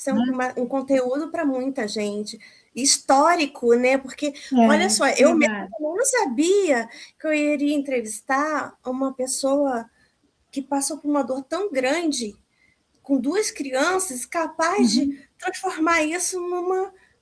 ser um conteúdo para muita gente, histórico, né? Porque, olha só, eu mesmo não sabia que eu iria entrevistar uma pessoa que passou por uma dor tão grande, com 2 crianças, capaz de transformar isso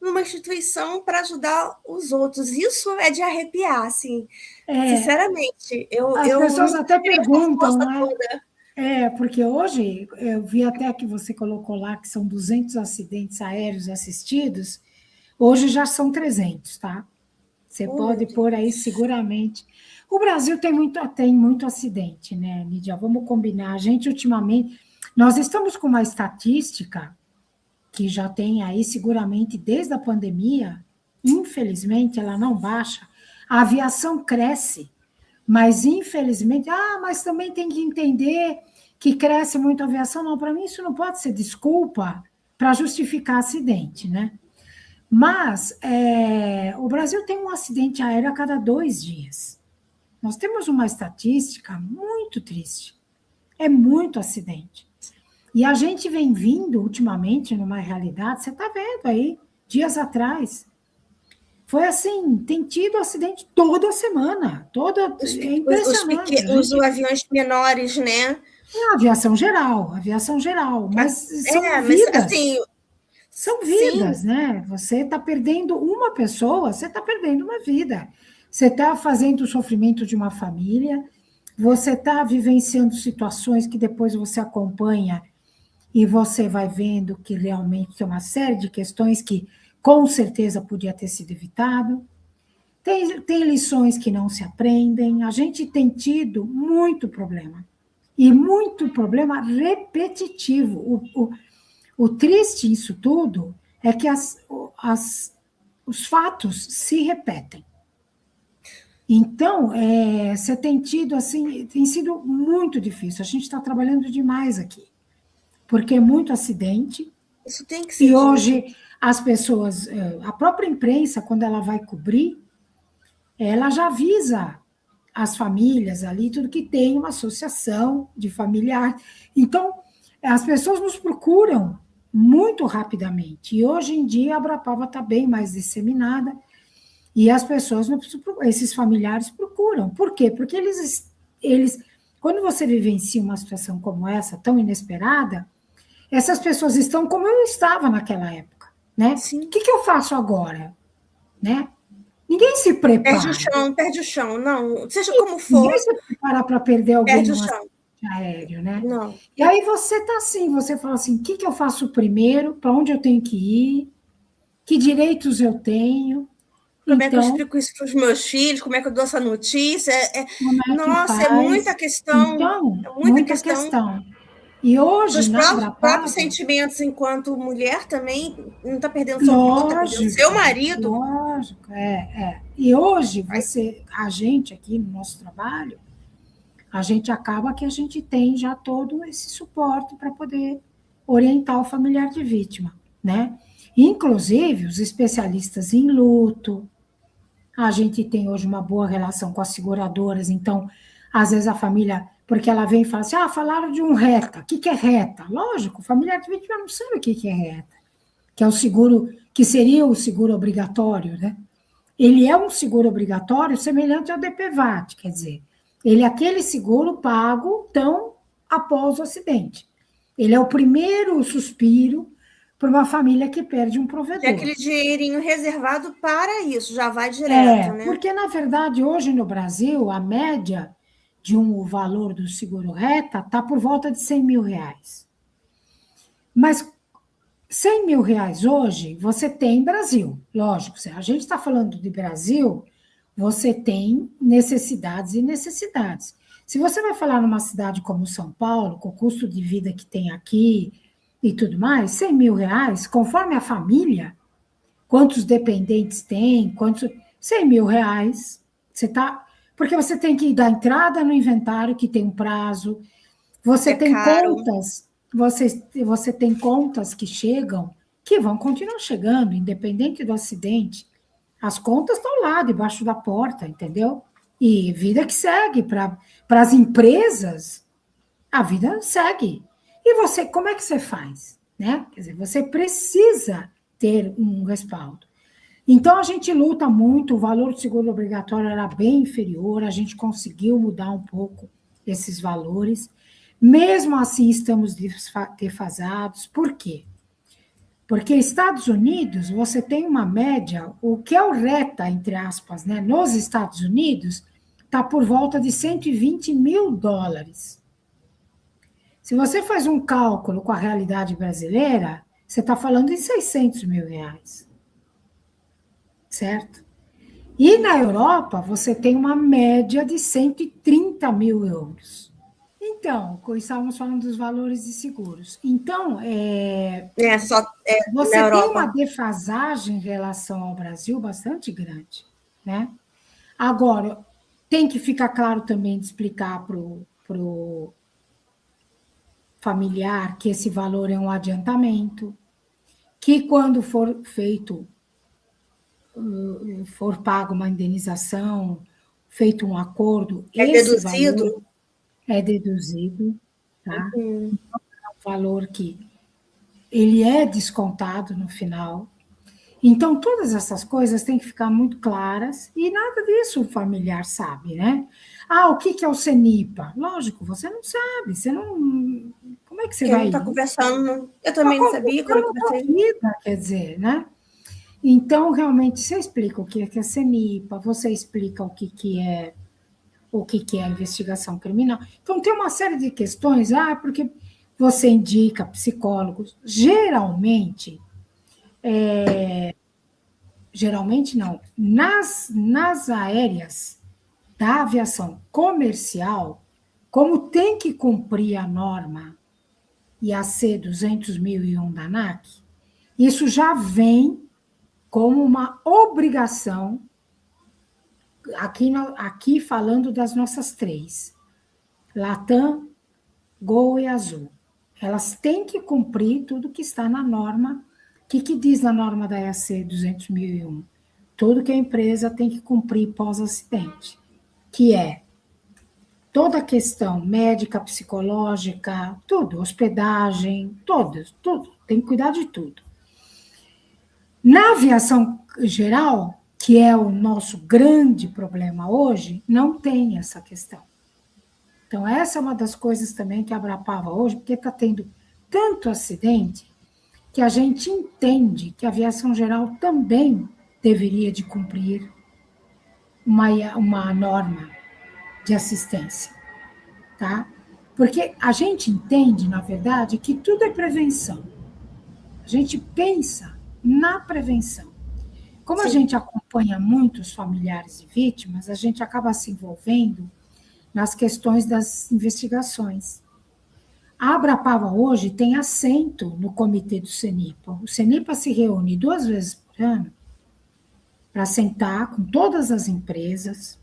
numa instituição para ajudar os outros. Isso é de arrepiar, assim, sinceramente. As pessoas não até teria essa perguntam, força né? toda. Porque hoje, eu vi até que você colocou lá que são 200 acidentes aéreos assistidos, hoje já são 300, tá? Você pode pôr aí seguramente. O Brasil tem muito acidente, né, Lídia? Vamos combinar. A gente, ultimamente, nós estamos com uma estatística que já tem aí seguramente desde a pandemia, infelizmente ela não baixa, a aviação cresce, mas infelizmente, mas também tem que entender que cresce muito a aviação. Não, para mim isso não pode ser desculpa para justificar acidente, né? Mas o Brasil tem um acidente aéreo a cada 2 dias. Nós temos uma estatística muito triste. É muito acidente. E a gente vem vindo ultimamente numa realidade, você está vendo aí, dias atrás. Foi assim, tem tido acidente toda semana. É impressionante. Os aviões menores, né? Aviação geral, mas são vidas. Mas, assim, são vidas, né? Você está perdendo uma pessoa, você está perdendo uma vida. Você está fazendo o sofrimento de uma família, você está vivenciando situações que depois você acompanha e você vai vendo que realmente tem uma série de questões que com certeza podia ter sido evitado. Tem lições que não se aprendem, a gente tem tido muito problema, e muito problema repetitivo. O triste disso tudo é que os fatos se repetem. Então, você tem tido, assim, tem sido muito difícil. A gente está trabalhando demais aqui, porque é muito acidente. Isso tem que ser. E hoje as pessoas, a própria imprensa, quando ela vai cobrir, ela já avisa as famílias ali, tudo que tem uma associação de familiares. Então, as pessoas nos procuram muito rapidamente. E hoje em dia a Abrapava está bem mais disseminada e as pessoas, esses familiares procuram. Por quê? Porque eles, quando você vivencia uma situação como essa, tão inesperada, essas pessoas estão como eu estava naquela época, né? Sim. O que eu faço agora? Né? Ninguém se prepara. Perde o chão, não. Seja como for. Ninguém se prepara para perder alguém no acidente aéreo, né? Não. E aí você está assim, você fala assim, o que eu faço primeiro? Para onde eu tenho que ir? Que direitos eu tenho? Como é que eu explico isso para os meus filhos? Como é que eu dou essa notícia? Nossa, é muita questão. Então, muita questão. E hoje, os na Abrapava, próprios sentimentos enquanto mulher também não está perdendo sua vida, está perdendo seu marido. Lógico, E hoje, a gente aqui no nosso trabalho, a gente acaba que a gente tem já todo esse suporte para poder orientar o familiar de vítima, né? Inclusive, os especialistas em luto, a gente tem hoje uma boa relação com as seguradoras, então, às vezes a família, porque ela vem e fala assim, falaram de um reta, o que é reta? Lógico, o familiar de vítima não sabe o que é reta, que é o seguro, que seria o seguro obrigatório, né? Ele é um seguro obrigatório semelhante ao DPVAT, quer dizer, ele é aquele seguro pago, então, após o acidente. Ele é o primeiro suspiro para uma família que perde um provedor. É aquele dinheirinho reservado para isso, já vai direto, né? Porque, na verdade, hoje no Brasil, a média de um valor do seguro reta está por volta de R$100 mil. Mas R$100 mil hoje, você tem Brasil, lógico. Se a gente está falando de Brasil, você tem necessidades e necessidades. Se você vai falar numa cidade como São Paulo, com o custo de vida que tem aqui e tudo mais, R$100 mil, conforme a família, quantos dependentes tem, R$100 mil, você tá, porque você tem que dar entrada no inventário, que tem um prazo, você tem caro. Contas, você tem contas que chegam, que vão continuar chegando, independente do acidente. As contas estão lá, debaixo da porta, entendeu? E vida que segue. Para as empresas, a vida segue. E você, como é que você faz? né? Quer dizer, você precisa ter um respaldo. Então, a gente luta muito, o valor do seguro obrigatório era bem inferior, a gente conseguiu mudar um pouco esses valores. Mesmo assim, estamos defasados. Por quê? Porque Estados Unidos, você tem uma média, o que é o reta, entre aspas, né? Nos Estados Unidos, está por volta de 120 mil dólares. Se você faz um cálculo com a realidade brasileira, você está falando em 600 mil reais. Certo? E na Europa, você tem uma média de 130 mil euros. Então, estávamos falando dos valores de seguros. Então, você tem uma defasagem em relação ao Brasil bastante grande, né? Agora, tem que ficar claro também de explicar para o familiar que esse valor é um adiantamento, que quando for feito, for pago uma indenização, feito um acordo, esse valor é deduzido, tá? Uhum. Então, é um valor que ele é descontado no final. Então, todas essas coisas têm que ficar muito claras e nada disso o familiar sabe, né? Ah, o que é o CENIPA? Lógico, você não sabe, você não... Como é que você vai... Quem não está conversando, eu também não sabia quando eu conversei. Vida, quer dizer, né? Então, realmente, você explica o que é CENIPA, você explica o que é a investigação criminal. Então, tem uma série de questões, porque você indica psicólogos. Geralmente não, nas aéreas da aviação comercial, como tem que cumprir a norma IAC 200.001 da ANAC, isso já vem como uma obrigação, aqui falando das nossas três, Latam, Gol e Azul. Elas têm que cumprir tudo que está na norma. O que diz na norma da IAC 200.001? Tudo que a empresa tem que cumprir pós-acidente, que é toda a questão médica, psicológica, tudo, hospedagem, tudo, tem que cuidar de tudo. Na aviação geral, que é o nosso grande problema hoje, não tem essa questão. Então, essa é uma das coisas também que a Abrapava hoje, porque está tendo tanto acidente, que a gente entende que a aviação geral também deveria de cumprir uma norma de assistência, tá? Porque a gente entende, na verdade, que tudo é prevenção. A gente pensa na prevenção. Como a gente acompanha muitos familiares de vítimas, a gente acaba se envolvendo nas questões das investigações. A Abrapava hoje tem assento no comitê do CENIPA. O CENIPA se reúne 2 vezes por ano para sentar com todas as empresas,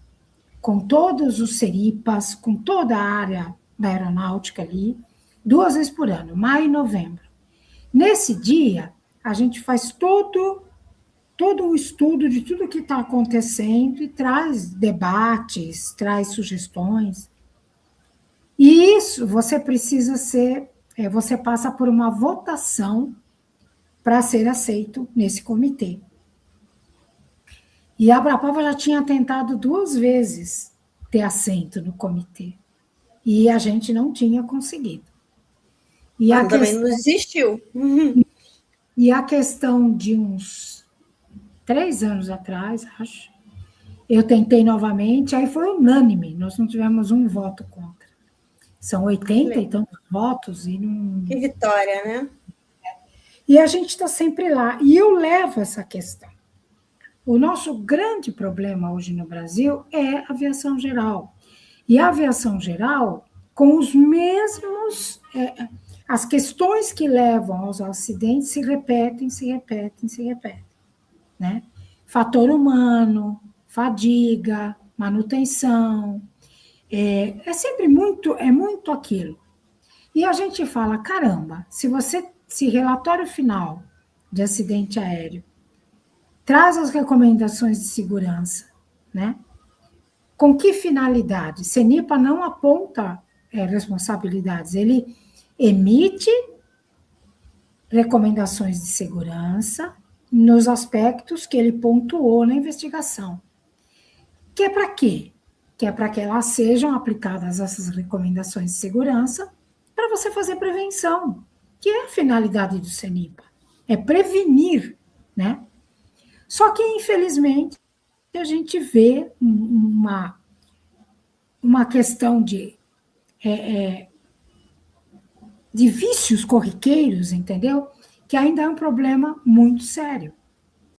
com todos os CERIPAs, com toda a área da aeronáutica ali, 2 vezes por ano, maio e novembro. Nesse dia, a gente faz todo um estudo de tudo que está acontecendo e traz debates, traz sugestões. E isso você precisa você passa por uma votação para ser aceito nesse comitê. E a Abrapava já tinha tentado 2 vezes ter assento no comitê. E a gente não tinha conseguido. E também não existiu. E a questão de uns 3 anos atrás, acho, eu tentei novamente, aí foi unânime, nós não tivemos um voto contra. São 80 e tantos votos e não... Que vitória, né? E a gente está sempre lá. E eu levo essa questão. O nosso grande problema hoje no Brasil é a aviação geral. E a aviação geral, com os mesmos... as questões que levam aos acidentes se repetem, né? Fator humano, fadiga, manutenção... É sempre muito aquilo. E a gente fala, caramba, se relatório final de acidente aéreo traz as recomendações de segurança, né? Com que finalidade? CENIPA não aponta responsabilidades, ele emite recomendações de segurança nos aspectos que ele pontuou na investigação. Que é para quê? Que é para que elas sejam aplicadas, essas recomendações de segurança, para você fazer prevenção, que é a finalidade do CENIPA, é prevenir, né? Só que, infelizmente, a gente vê uma questão de vícios corriqueiros, entendeu? Que ainda é um problema muito sério.